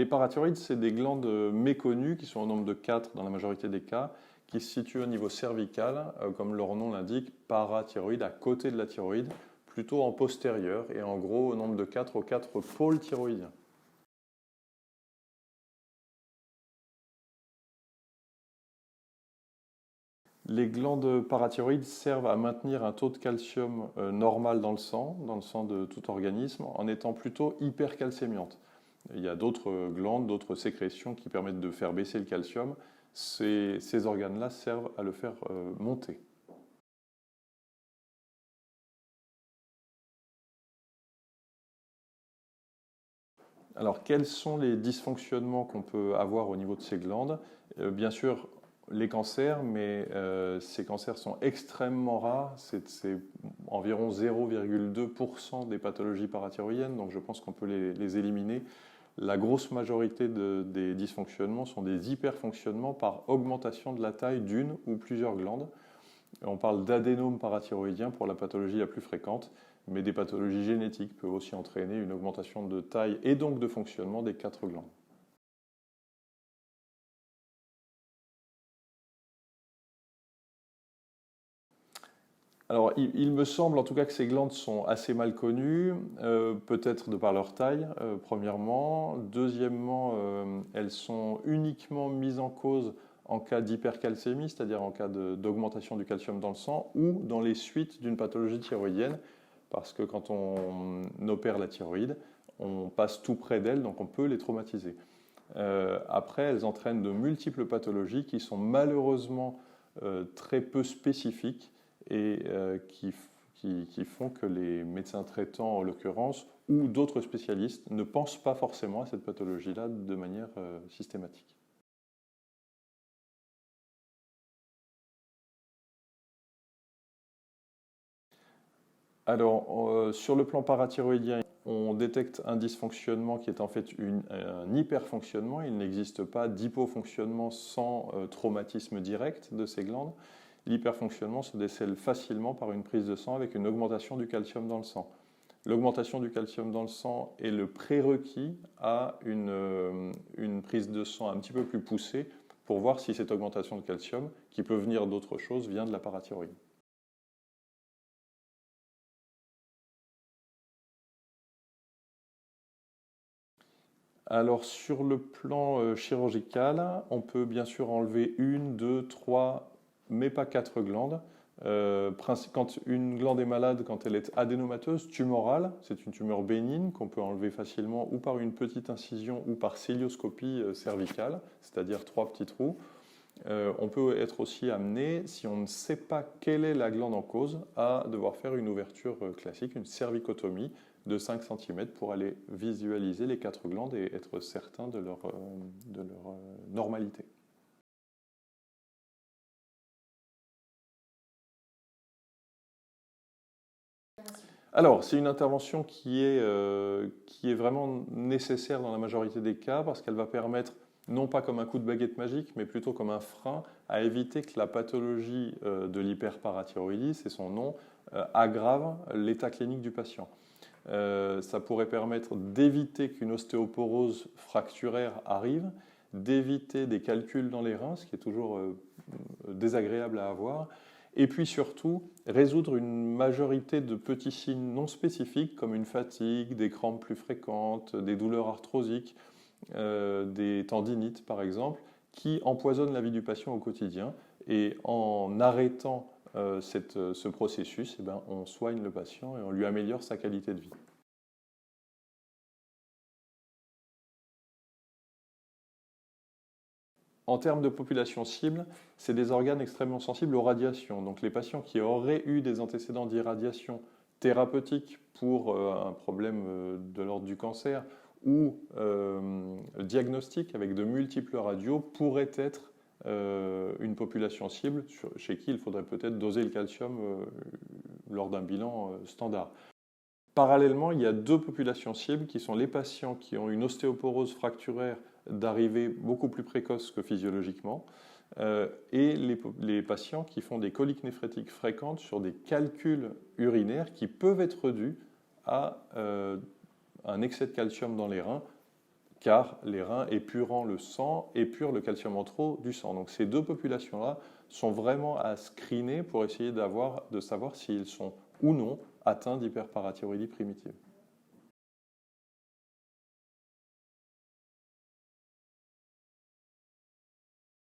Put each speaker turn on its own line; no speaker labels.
les parathyroïdes, c'est des glandes méconnues qui sont au nombre de 4 dans la majorité des cas, qui se situent au niveau cervical, comme leur nom l'indique, parathyroïde, à côté de la thyroïde, plutôt en postérieur, et en gros au nombre de 4 aux 4 pôles thyroïdiens. Les glandes parathyroïdes servent à maintenir un taux de calcium normal dans le sang de tout organisme, en étant plutôt hypercalcémiantes. Il y a d'autres glandes, d'autres sécrétions qui permettent de faire baisser le calcium. Ces organes-là servent à le faire monter. Alors, quels sont les dysfonctionnements qu'on peut avoir au niveau de ces glandes? Bien sûr, les cancers, mais ces cancers sont extrêmement rares. C'est environ 0,2% des pathologies parathyroïdiennes, donc je pense qu'on peut les éliminer. La grosse majorité des dysfonctionnements sont des hyperfonctionnements par augmentation de la taille d'une ou plusieurs glandes. On parle d'adénome parathyroïdien pour la pathologie la plus fréquente, mais des pathologies génétiques peuvent aussi entraîner une augmentation de taille et donc de fonctionnement des 4 glandes. Alors, il me semble en tout cas que ces glandes sont assez mal connues, peut-être de par leur taille, premièrement. Deuxièmement, elles sont uniquement mises en cause en cas d'hypercalcémie, c'est-à-dire en cas d'augmentation du calcium dans le sang, ou dans les suites d'une pathologie thyroïdienne, parce que quand on opère la thyroïde, on passe tout près d'elle, donc on peut les traumatiser. Après, elles entraînent de multiples pathologies qui sont malheureusement très peu spécifiques et qui font que les médecins traitants, en l'occurrence, ou d'autres spécialistes, ne pensent pas forcément à cette pathologie-là de manière systématique. Alors, sur le plan parathyroïdien, on détecte un dysfonctionnement qui est en fait un hyperfonctionnement. Il n'existe pas d'hypofonctionnement sans traumatisme direct de ces glandes. L'hyperfonctionnement se décèle facilement par une prise de sang avec une augmentation du calcium dans le sang. L'augmentation du calcium dans le sang est le prérequis à une prise de sang un petit peu plus poussée pour voir si cette augmentation de calcium, qui peut venir d'autre chose, vient de la parathyroïde. Alors sur le plan chirurgical, on peut bien sûr enlever une, deux, trois, mais pas quatre glandes. Quand une glande est malade, quand elle est adénomateuse, tumorale, c'est une tumeur bénigne qu'on peut enlever facilement ou par une petite incision ou par célioscopie cervicale, c'est-à-dire trois petits trous. On peut être aussi amené, si on ne sait pas quelle est la glande en cause, à devoir faire une ouverture classique, une cervicotomie de 5 cm pour aller visualiser les quatre glandes et être certain de leur normalité. Alors, c'est une intervention qui est vraiment nécessaire dans la majorité des cas parce qu'elle va permettre, non pas comme un coup de baguette magique, mais plutôt comme un frein à éviter que la pathologie de l'hyperparathyroïdie, c'est son nom, aggrave l'état clinique du patient. Ça pourrait permettre d'éviter qu'une ostéoporose fracturaire arrive, d'éviter des calculs dans les reins, ce qui est toujours désagréable à avoir, et puis surtout résoudre une majorité de petits signes non spécifiques comme une fatigue, des crampes plus fréquentes, des douleurs arthrosiques, des tendinites par exemple, qui empoisonnent la vie du patient au quotidien. Et en arrêtant ce processus, eh ben, on soigne le patient et on lui améliore sa qualité de vie. En termes de population cible, c'est des organes extrêmement sensibles aux radiations. Donc les patients qui auraient eu des antécédents d'irradiation thérapeutique pour un problème de l'ordre du cancer ou diagnostic avec de multiples radios pourraient être une population cible chez qui il faudrait peut-être doser le calcium lors d'un bilan standard. Parallèlement, il y a deux populations cibles qui sont les patients qui ont une ostéoporose fracturaire d'arrivée beaucoup plus précoce que physiologiquement et les patients qui font des coliques néphrétiques fréquentes sur des calculs urinaires qui peuvent être dus à un excès de calcium dans les reins car les reins épurant le sang épurent le calcium en trop du sang. Donc ces deux populations-là sont vraiment à screener pour essayer de savoir s'ils sont ou non atteints d'hyperparathyroïdie primitive.